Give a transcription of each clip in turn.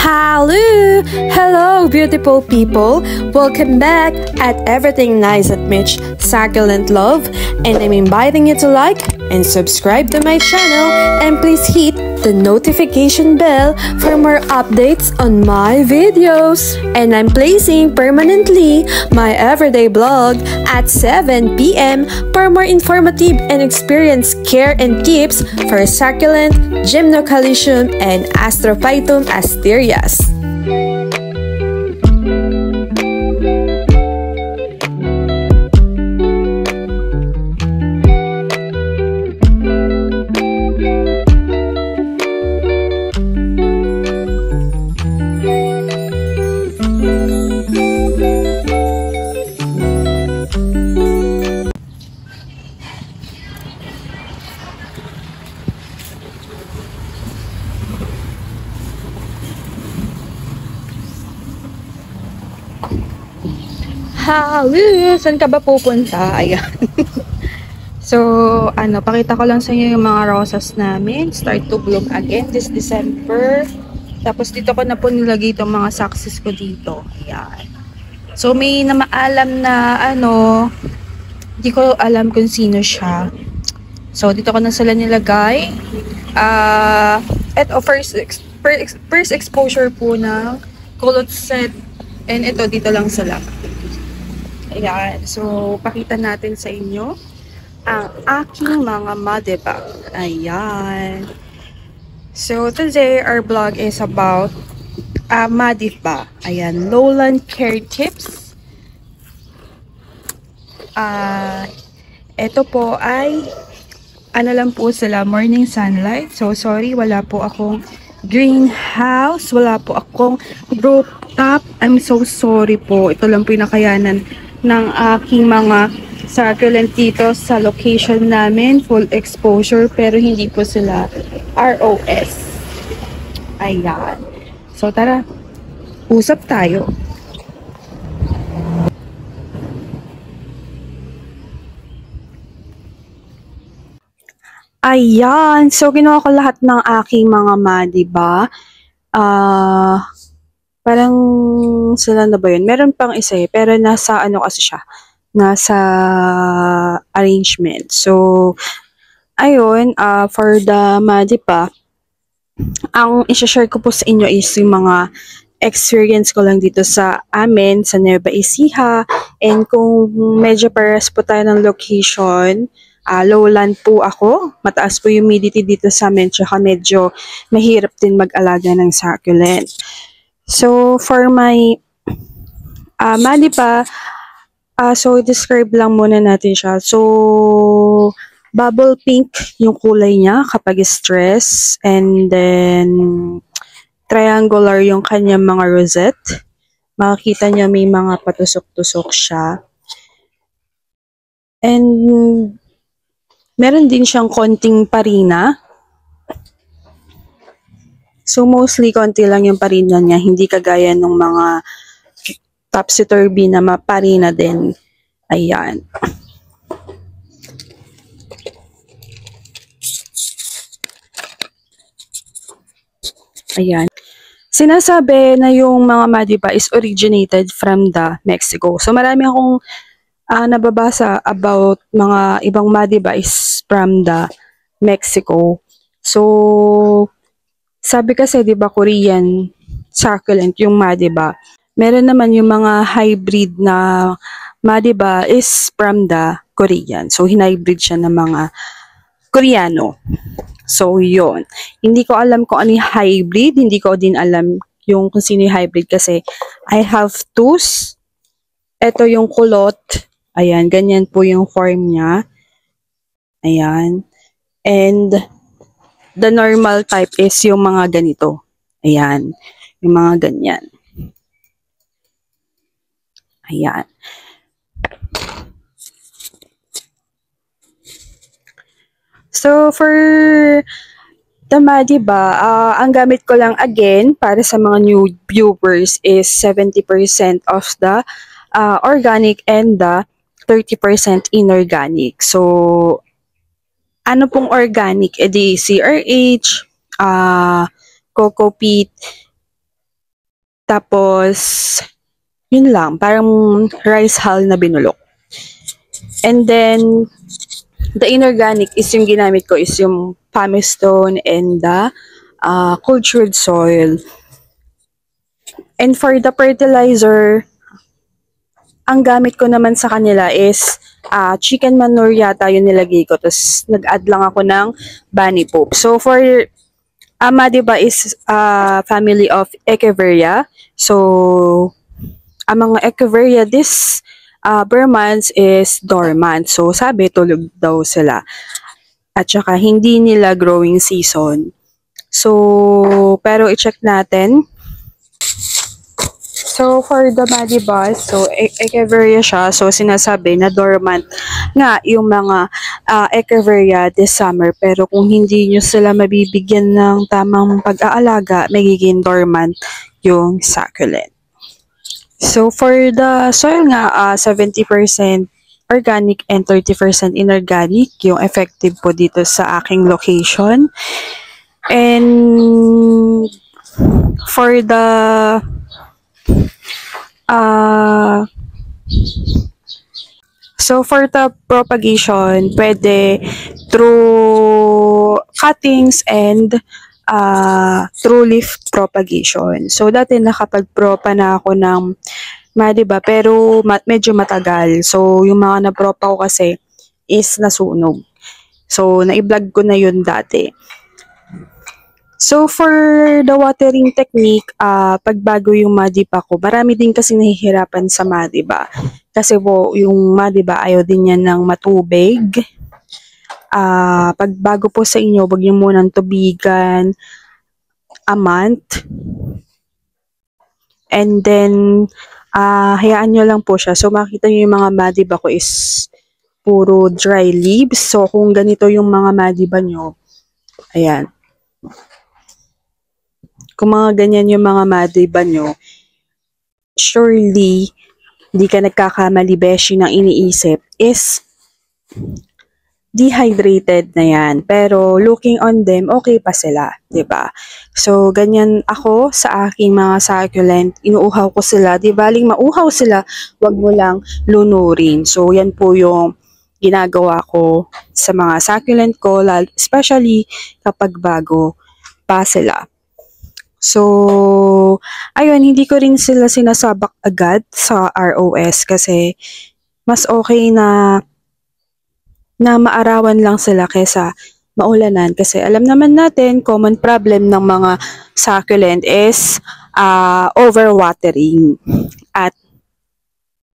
Hello! Hello, beautiful people! Welcome back at Everything Nice at Mitch Succulent Love, and I'm inviting you to like and subscribe to my channel, and please hit the notification bell for more updates on my videos. And I'm placing permanently my everyday vlog at 7 p.m. for more informative and experienced care and tips for succulent, gymnocalycium, and astrophytum asterias. Hello! Saan ka ba pupunta? Ayan. So, pakita ko lang sa inyo yung mga rosas namin. Start to bloom again this December. Tapos dito ko na po nilagay itong mga success ko dito. Ayan. So, may namaalam na hindi ko alam kung sino siya. So, dito ko na sila nilagay. Ito, first exposure po ng culot set. And ito, dito lang sila. Ayan. So, pakita natin sa inyo ang aking mga madebag. Ayan. So, today, our vlog is about madiba. Ayan. Lowland care tips. Ito po ay lang po sila, morning sunlight. So, sorry, wala po akong greenhouse. Wala po akong rooftop. I'm so sorry po. Ito lang po yung nakayanan ng aking mga succulent dito sa location namin. Full exposure, pero hindi po sila ROS. Ayan. So, tara. Usap tayo. Ayan. So, ginawa ko lahat ng aking mga madiba. Parang sila na ba yun? Meron pang isa eh, pero nasa kasi siya? Nasa arrangement. So, ayun, for the madiba, ang i-share ko po sa inyo is yung mga experience ko lang dito sa amin, sa Nueva Ecija. And kung medyo pares po tayo ng location, lowland po ako. Mataas po yung humidity dito sa amin, tsaka medyo mahirap din mag-alaga ng succulent. So, for my madiba, so describe lang muna natin siya. So, bubble pink yung kulay niya kapag stress, and then triangular yung kanyang mga rosette. Makikita niya may mga patusok-tusok siya. And meron din siyang konting parina. So, mostly, konti lang yung parina niya. Hindi kagaya ng mga topsy-turvy na maparina din. Ayan. Ayan. Sinasabi na yung mga madiba is originated from the Mexico. So, marami akong nababasa about mga ibang madiba is from the Mexico. So, sabi kasi, di ba, Korean succulent yung madiba. Meron naman yung mga hybrid na madiba is from the Korean. So, hinhybrid siya ng mga Koreano. So, yun. Hindi ko alam kung ano yung hybrid. Hindi ko din alam yung kung sino yung hybrid kasi I have twos. Ito yung kulot. Ayan, ganyan po yung form niya. Ayan. And the normal type is yung mga ganito. Ayan. Yung mga ganyan. Ayan. So, for the madiba, ang gamit ko lang again para sa mga new viewers is 70% of the organic and the 30% inorganic. So, ano pong organic? E di CRH, coco peat, Tapos, yun lang, parang rice hull na binulok. And then, the inorganic is yung ginamit ko is yung pumice stone and the cultured soil. And for the fertilizer, ang gamit ko naman sa kanila is chicken manure yata yung nilagay ko. Tapos nag-add lang ako ng bunny poop. So for Madiba is family of Echeveria. So ang mga Echeveria this months is dormant. So sabi tulog daw sila. At saka hindi nila growing season. So pero i-check natin. So, for the Madibus, so, Echeveria siya. So, sinasabi na dormant nga yung mga Echeveria this summer. Pero kung hindi nyo sila mabibigyan ng tamang pag-aalaga, magiging dormant yung succulent. So, for the soil nga, 70% organic and 30% inorganic yung effective po dito sa aking location. And for the so for the propagation, pwede through cuttings and through leaf propagation. So dati nakapag-propa na ako ng Madiba pero medyo matagal. So yung mga na-propa ko kasi is nasunog. So na-vlog ko na yun dati. So, for the watering technique, pagbago yung Madiba ko, marami din kasi nahihirapan sa Madiba. Kasi po, yung Madiba ayaw din yan ng matubig. Pagbago po sa inyo, wag niyo munang tubigan a month. And then, hayaan nyo lang po siya. So, makita nyo yung mga Madiba ko is puro dry leaves. So, kung ganito yung mga Madiba nyo, ayan. Kung mga ganyan yung mga Madiba nyo, surely, di ka nagkakamali beshi ng iniisip is dehydrated na yan. Pero looking on them, okay pa sila, di ba? So, ganyan ako sa aking mga succulent. Inuuhaw ko sila. Di baling mauhaw sila, wag mo lang lunurin. So, yan po yung ginagawa ko sa mga succulent ko, especially kapag bago pa sila. So, ayun, hindi ko rin sila sinasabak agad sa ROS kasi mas okay na maarawan lang sila kesa maulanan. Kasi alam naman natin, common problem ng mga succulent is overwatering. At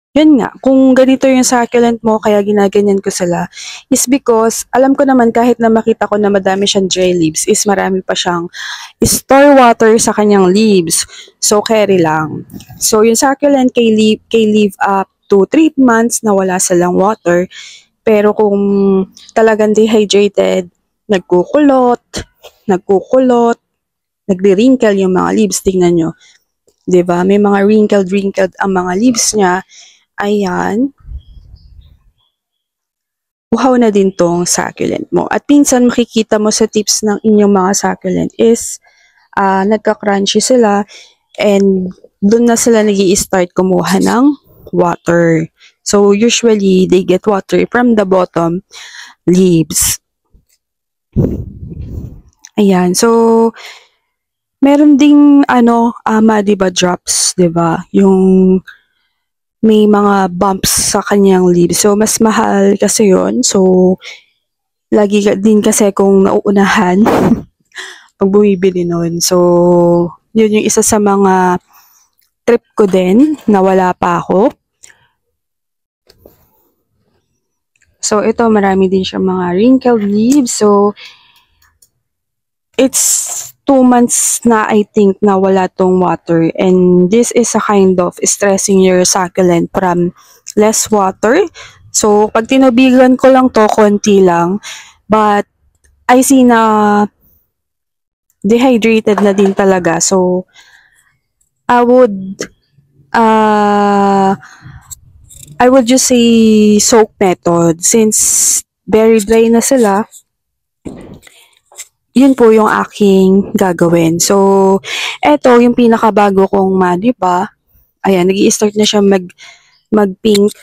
yun nga, kung ganito yung succulent mo, kaya ginaganyan ko sila, is because, alam ko naman kahit na makita ko na madami siyang dry leaves, is marami pa siyang store water sa kanyang leaves. So, carry lang. So, yung succulent kay leave up to 3 months na wala silang water. Pero kung talagang dehydrated, nagkukulot, nagdi-wrinkle yung mga leaves. Tingnan nyo. Diba? May mga wrinkled ang mga leaves niya. Ayan. Uhaw na din tong succulent mo. At pinsan makikita mo sa tips ng inyong mga succulent is nagka-crunchy sila and doon na sila nag-i-start kumuha ng water. So usually they get water from the bottom leaves. Ayan. So meron ding Madiba drops, 'di ba? Yung may mga bumps sa kanyang leaves. So, mas mahal kasi yon. So, lagi din kasi kung nauunahan pag bumibili nun. So, yun yung isa sa mga trip ko din na wala pa ako. So, ito marami din siya mga wrinkled leaves. So, it's 2 months na I think na wala tong water, and this is a kind of stressing your succulent from less water. So pag tinubigan ko lang to, konti lang, but I see na dehydrated na din talaga. So I would just say soak method since very dry na sila. Yun po yung aking gagawin. So, Eto, yung pinakabago kong Madiba. Ayan, nag-i-start na siya mag-pink.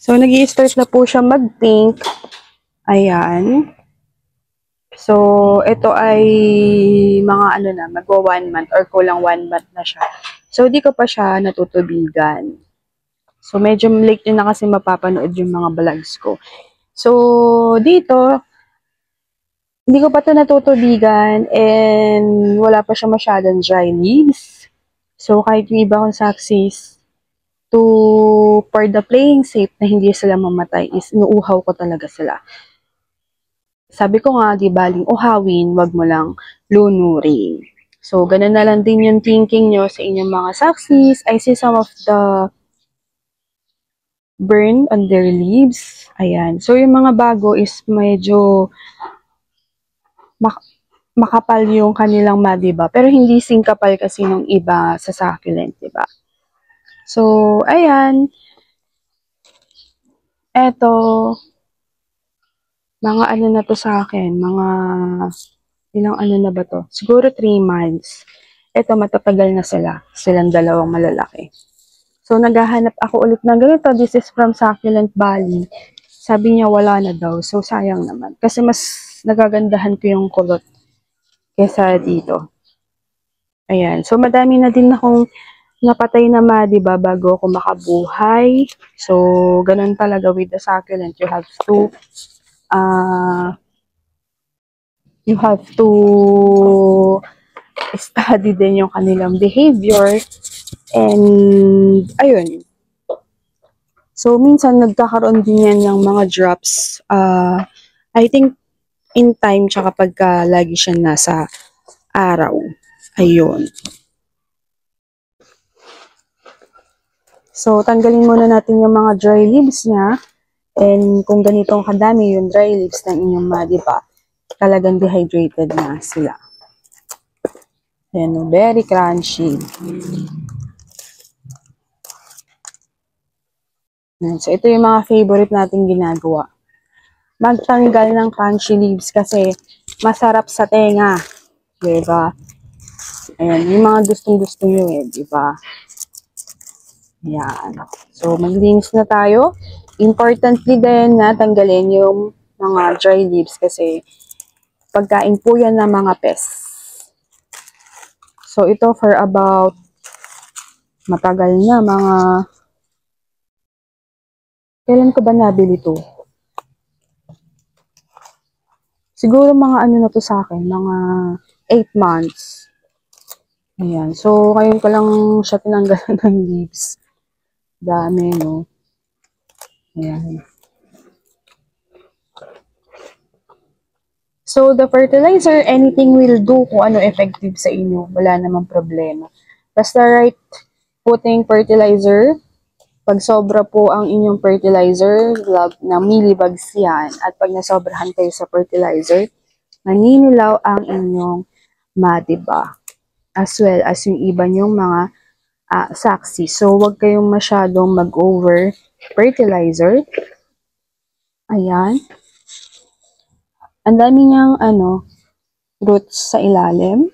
So, nag-i-start na po siya mag-pink. Ayan. So, ito ay mga ano na, magwa 1 month or kulang 1 month na siya. So, di ko pa siya natutubigan. So, medyo late yun na kasi mapapanood yung mga vlogs ko. So, dito, hindi ko pa ito natutubigan and wala pa siya masyadong dry leaves. So, kahit yung iba kong saxis, for the playing safe na hindi sila mamatay is inuuhaw ko talaga sila. Sabi ko nga, di baling uhawin, wag mo lang lunurin. So, ganun na lang din yung thinking nyo sa inyong mga saxis. I see some of the burn on their leaves. Ayan. So, yung mga bago is medyo makapal yung kanilang madiba. Pero hindi singkapal kasi nung iba sa succulent, diba? So, ayan. Eto, mga ano na to sa akin, mga ilang ano na ba to? Siguro 3 months. Eto, matatagal na sila. Silang dalawang malalaki. So, naghahanap ako ulit ng ganito. This is from Succulent Valley. Sabi niya, wala na daw. So, sayang naman. Kasi mas nagagandahan ko yung kulot kesa dito. Ayan. So, madami na din akong napatay na diba, bago ako makabuhay. So, ganun talaga with the succulent. You have to study din yung kanilang behavior. And, ayun. So, minsan nagkakaroon din yan ng mga drops. I think, in time, tsaka pagka lagi siya nasa araw. Ayun. So, tanggalin muna natin yung mga dry leaves niya. And kung ganitong kadami yung dry leaves ng inyong madiba, talagang dehydrated na sila. Ayan, very crunchy. So, ito yung mga favorite nating ginagawa. Magtanggal ng crunchy leaves kasi masarap sa tenga. Diba? Ayan, yung mga gustong-gusto nyo diba? Ayan. So, maglinis na tayo. Importantly din na tanggalin yung mga dry leaves kasi pagkain po yan ng mga pests. So, ito for about matagal na, mga kailan ko ba nabili to? Siguro mga ano na to sa akin, mga 8 months. Ayan. So, ngayon ko lang siya tinanggalan ng leaves. Dami, no? Ayan. So, the fertilizer, anything will do kung ano effective sa inyo. Wala namang problema. Basta right putting fertilizer. Pag sobra po ang inyong fertilizer, na millibugs yan. At pag nasobrahan kayo sa fertilizer, naninilaw ang inyong madiba. As well as yung iba nyong mga saxi. So, wag kayong masyadong mag-over fertilizer. Ayan. Ang dami niyang roots sa ilalim.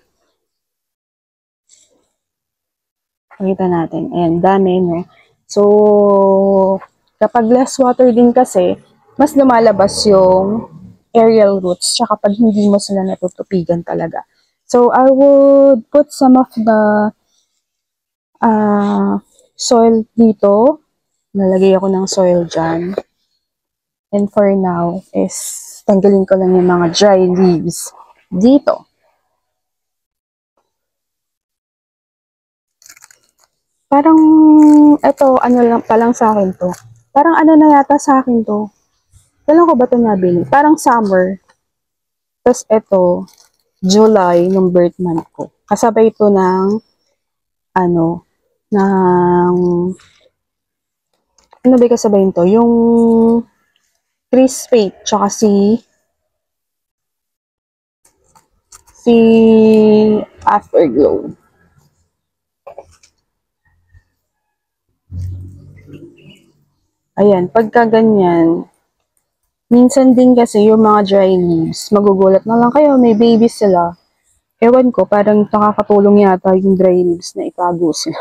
Pakita natin. Ayan, dami, no? So, kapag less water din kasi, mas lumalabas yung aerial roots. Tsaka pag hindi mo sila natutupigan talaga. So, I would put some of the soil dito. Nalagay ako ng soil dyan. And for now, is tanggalin ko lang yung mga dry leaves dito. Parang, ito, ano lang palang sa akin to. Parang ano na yata sa akin to. Kailan ko ba ito nabili? Parang summer. Tapos ito, July, nung birth month ko. Kasabay ito ng, ano ba kasabay ito? Yung Chris Fate, tsaka si Afterglow. Ayan, pagka ganyan, Minsan din kasi yung mga dry leaves, magugulat na lang kayo, may baby sila. Ewan ko, parang nakakatulong yata yung dry leaves na itago sila.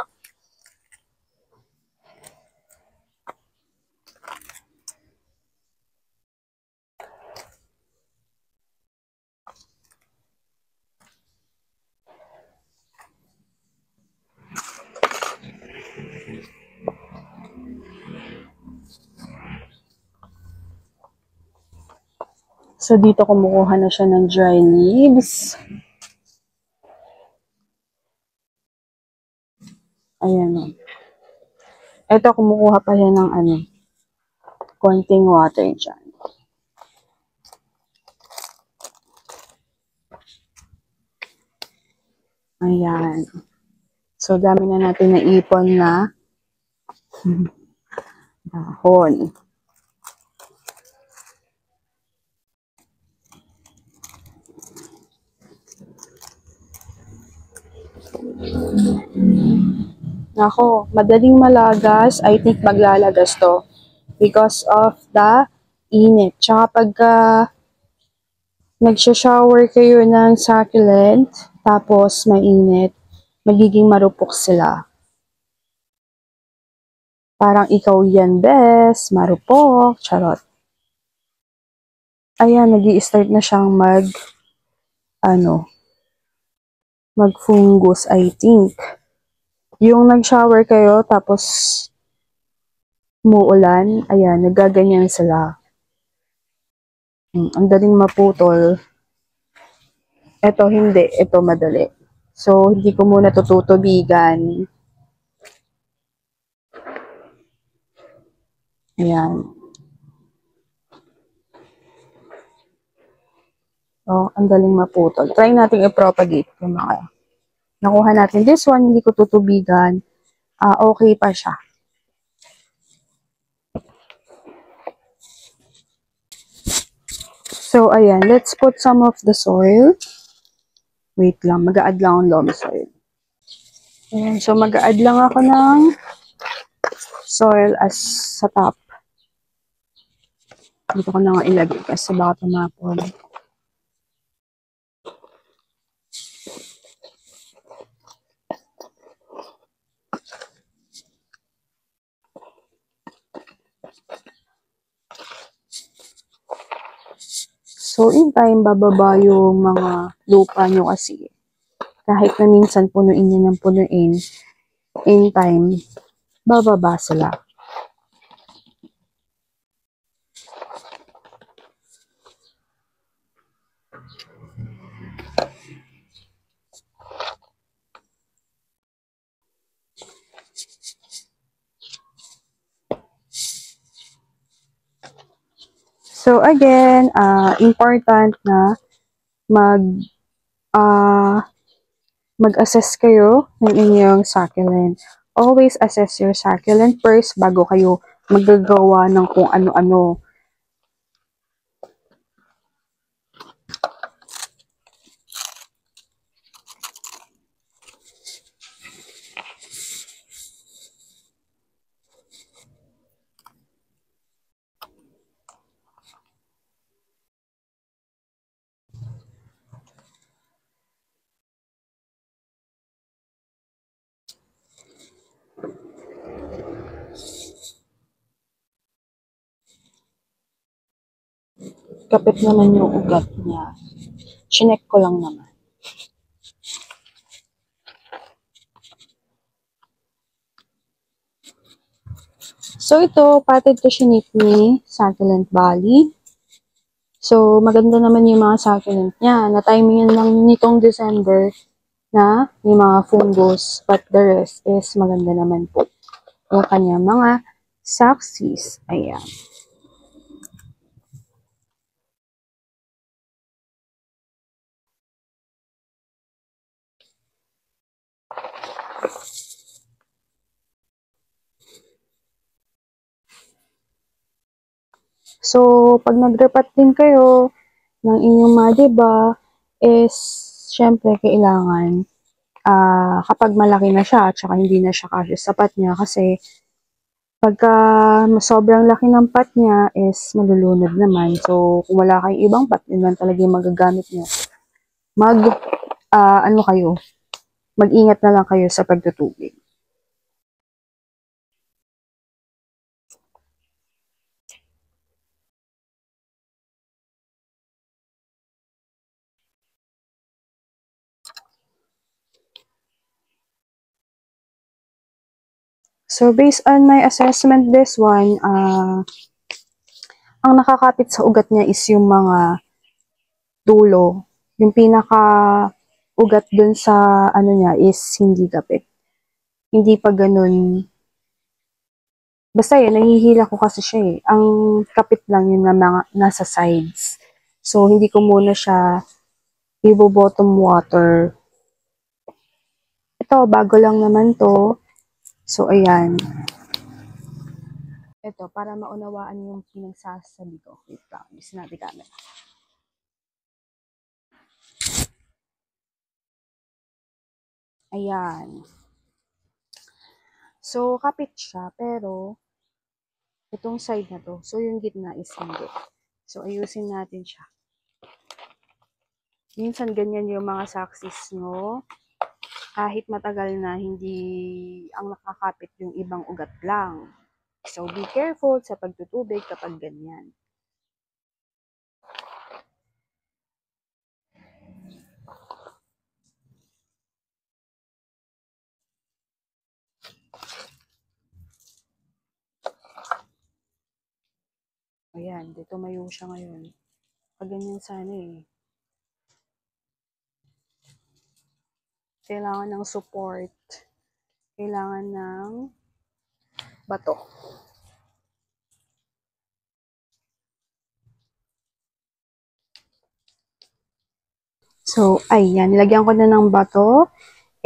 So, dito kumukuha na siya ng dry leaves. Ayan o. Ito, kumukuha pa siya ng konting water dyan. Ayan. So, dami na natin naipon na dahon. Nako, madaling malagas. I think maglalagas to because of the init. Tsaka pagka nagsha-shower kayo ng succulent, tapos mainit, magiging marupok sila. Parang ikaw yan, bes, marupok, charot. Ayan, nag-i-start na siyang mag-fungus, I think. Yung nag-shower kayo, tapos muulan, ayan, nagaganyan sila. Ang daling maputol. Ito hindi, ito madali. So, hindi ko muna tututubigan. Ayan. So, ang daling maputol. Try natin i-propagate yung mga nakuha natin. This one, hindi ko tutubigan. Okay pa siya. So, ayan. Let's put some of the soil. Wait lang. Mag-a-add lang ang loamy soil. Ayan. So, mag-a-add lang ako ng soil as sa top. Dito ko na nga ilagay kasi baka tumapon. So, in time, bababa yung mga lupa nyo kasi. Kahit na minsan punuin nyo ng punuin, in time, bababa sila. So, again, important na mag-assess kayo ng inyong succulent. Always assess your succulent first bago kayo magagawa ng kung ano-ano. Kapit naman yung ugat niya. Chinek ko lang naman. So, ito, potted to ni succulent valley. So, maganda naman yung mga succulent niya. Na-timingan lang nitong December na may mga fungus, but the rest is maganda naman po. Yung kanya mga succeeds. Ayan. So, pag nagrepat din kayo ng inyong madiba, is, syempre, kailangan, kapag malaki na siya, at saka hindi na siya kasya sapat niya, kasi, Pagka sobrang laki ng pot niya is malulunod naman. So, kung wala kayong ibang pot, yun lang talaga yung magagamit nyo. Mag-ingat na lang kayo sa pagtutubig. So, based on my assessment, this one, ang nakakapit sa ugat niya is yung mga dulo. Yung pinaka-ugat dun sa ano niya is hindi kapit. Hindi pa ganun. Basta yun, nahihila ko kasi siya eh. Ang kapit lang yun na mga nasa sides. So, hindi ko muna siya i-bottom water. Ito, bago lang naman to. So, ayan. Ito, para maunawaan yung pinagsasabi ko. Wait lang, bis natin camera. Ayan. So, kapit siya, pero itong side na to, so yung gitna is hindi. So, ayusin natin siya. Minsan ganyan yung mga success nyo. Kahit matagal na, hindi ang nakakapit yung ibang ugat lang. So, be careful sa pagtutubig kapag ganyan. Ayan, dito tumayo siya ngayon. Pag ganyan sana eh. Kailangan ng support. Kailangan ng bato. So, ayan. Nilagyan ko na ng bato.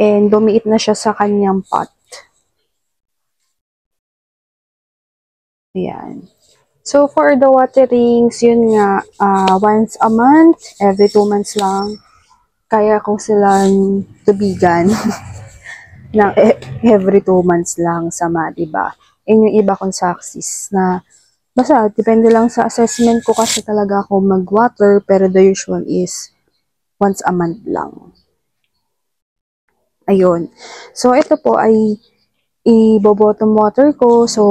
And dumiit na siya sa kanyang pot. Ayan. So, for the waterings, yun nga, once a month, every 2 months lang, kaya kong silang tubigan na every 2 months lang sama, diba? And yung iba kong success na, basta, depende lang sa assessment ko kasi talaga ako mag-water, pero the usual is once a month lang. Ayun. So, ito po ay i-bottom water ko. So,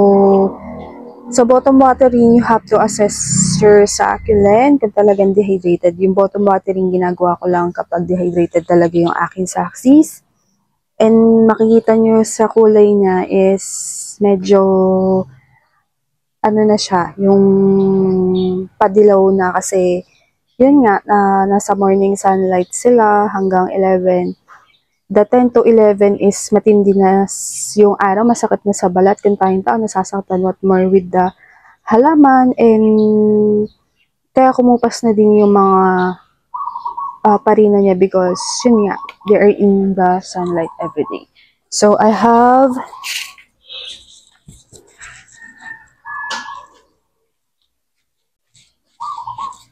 bottom watering, you have to assess your succulent kung talagang dehydrated. Yung bottom watering, ginagawa ko lang kapag dehydrated talaga yung aking success. And makikita nyo sa kulay niya is medyo, ano na siya, yung padilaw na kasi, yun nga, nasa morning sunlight sila hanggang 11. The 10 to 11 is matindi na yung araw, masakit na sa balat, kung tayong tao, nasasaktan what more with the halaman, and kaya kumupas na din yung mga parina niya because, yun nga, they are in the sunlight every day. So, I have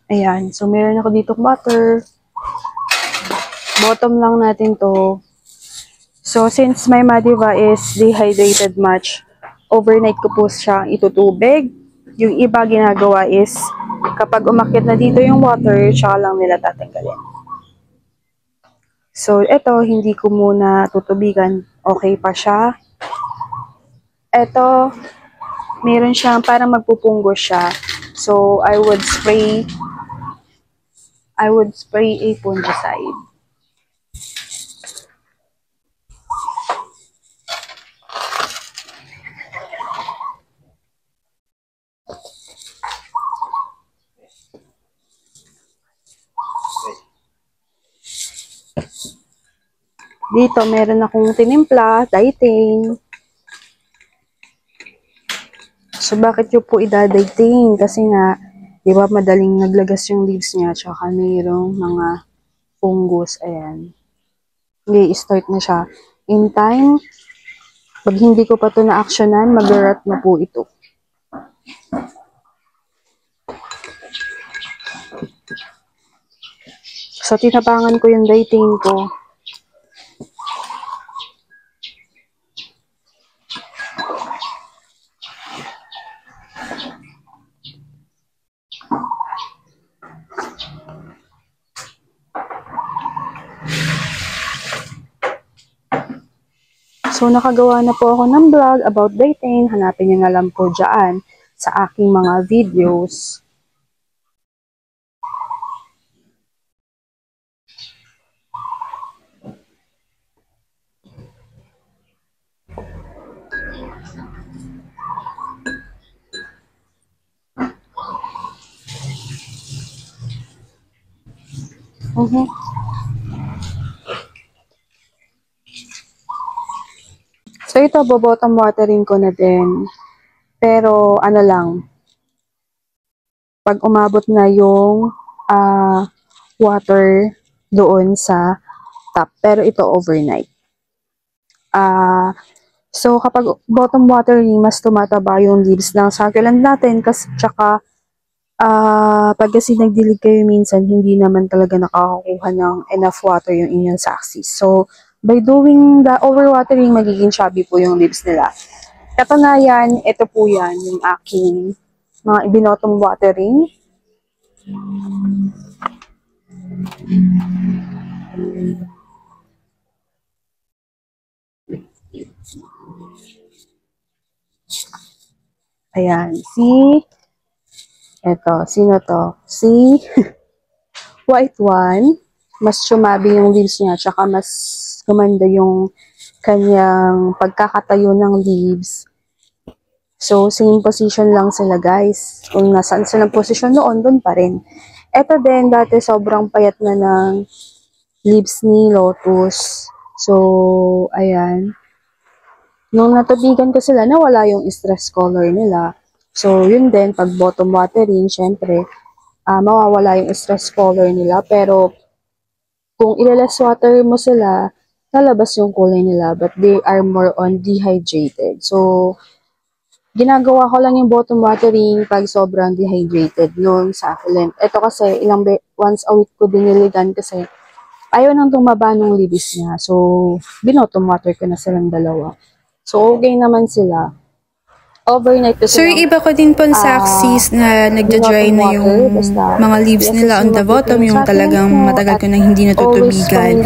ayan. So, meron ako dito butter. Bottom lang natin to. So, since my Madiva is dehydrated much, overnight ko po siya itutubig. Yung iba ginagawa is, kapag umakyat na dito yung water, tsaka lang nila tatanggalin. So, ito, hindi ko muna tutubigan. Okay pa siya. Ito, meron siyang parang magpupunggo siya. So, I would spray a fungicide. Dito, meron akong tinimpla, dieting. So, bakit nyo po idadieting? Kasi nga, di ba, madaling naglagas yung leaves niya, tsaka mayroong mga fungus, ayan. Hindi, start na siya. In time, pag hindi ko pa ito na-actionan, mag-rot na po ito. So, tinapangan ko yung dieting ko. So, nakagawa na po ako ng vlog about dating. Hanapin niyo na lang po dyan sa aking mga videos. So, ito, bobottom watering ko na din. Pero, ano lang, pag umabot na yung water doon sa top. Pero ito, overnight. So, kapag bottom watering, mas tumataba yung leaves ng succulent natin. Tsaka, pag kasi nagdilig kayo minsan, hindi naman talaga nakakakuha ng enough water yung inyong saxis. So, by doing the overwatering, magiging chubby po yung leaves nila. Katunayan, ito po yan, yung aking mga ibinottom watering. Ayan, see? Ito, sino to? See? White one. Mas chumabi yung leaves niya, tsaka mas gumanda yung kanyang pagkakatayo ng leaves. So, same position lang sila, guys. Kung nasaan silang position noon, doon pa rin. Ito din, dati sobrang payat na ng leaves ni Lotus. So, ayan. Nung natubigan ko sila, nawala yung stress color nila. So, yun din, pag bottom watering, syempre, mawawala yung stress color nila. Pero, kung ilaless water mo sila, lalabas yung kulay nila. But they are more on dehydrated. So, ginagawa ko lang yung bottom watering pag sobrang dehydrated noon sa succulent. Ito kasi, once a week ko diniligan kasi ayaw nang tumaba ng leaves niya. So, binottom water ko na silang dalawa. So, okay naman sila. Overnight ko So, yung iba ko din po saxis na nagda-dry na yung mga leaves nila on the bottom, yung talagang matagal ko nang hindi natutubigan,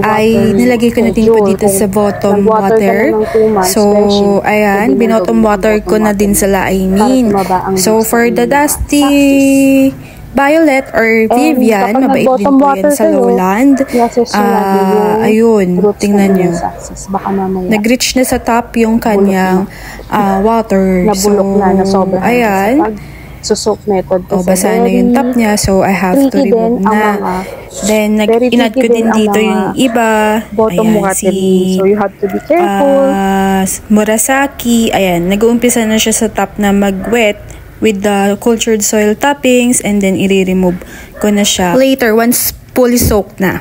ay nilagay ko na din po dito sa bottom water. So, ayan, binottom water ko na din sila, I mean. So, for the dusty Violet or Vivian, mabait din po yan sa lowland. Ayun, tingnan nyo. Nag-reach na sa top yung kanyang water. So, ayan. Soak method kasi basa na yung top niya, so I have to remove na. Then, inad ko din dito yung iba. Ayan, si so you have to be careful. Murasaki. Ayan, nag-uumpisa na siya sa top na mag-wet with the cultured soil toppings, and then i-remove ko na siya later once fully soaked na.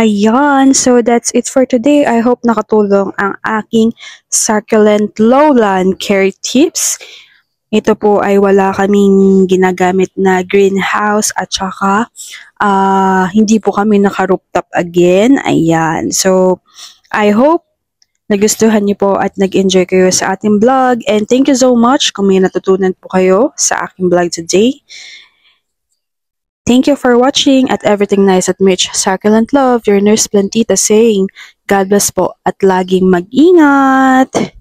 Ayan, so that's it for today. I hope nakatulong ang aking succulent lowland care tips. Ito po ay wala kaming ginagamit na greenhouse at saka hindi po kami naka-rooftop again. Ayan, so I hope nagustuhan niyo po at nag-enjoy kayo sa ating vlog. And thank you so much kung may natutunan po kayo sa aking vlog today. Thank you for watching at Everything Nice at Mitch Succulent Love, your nurse Plantita saying, God bless po at laging mag-ingat!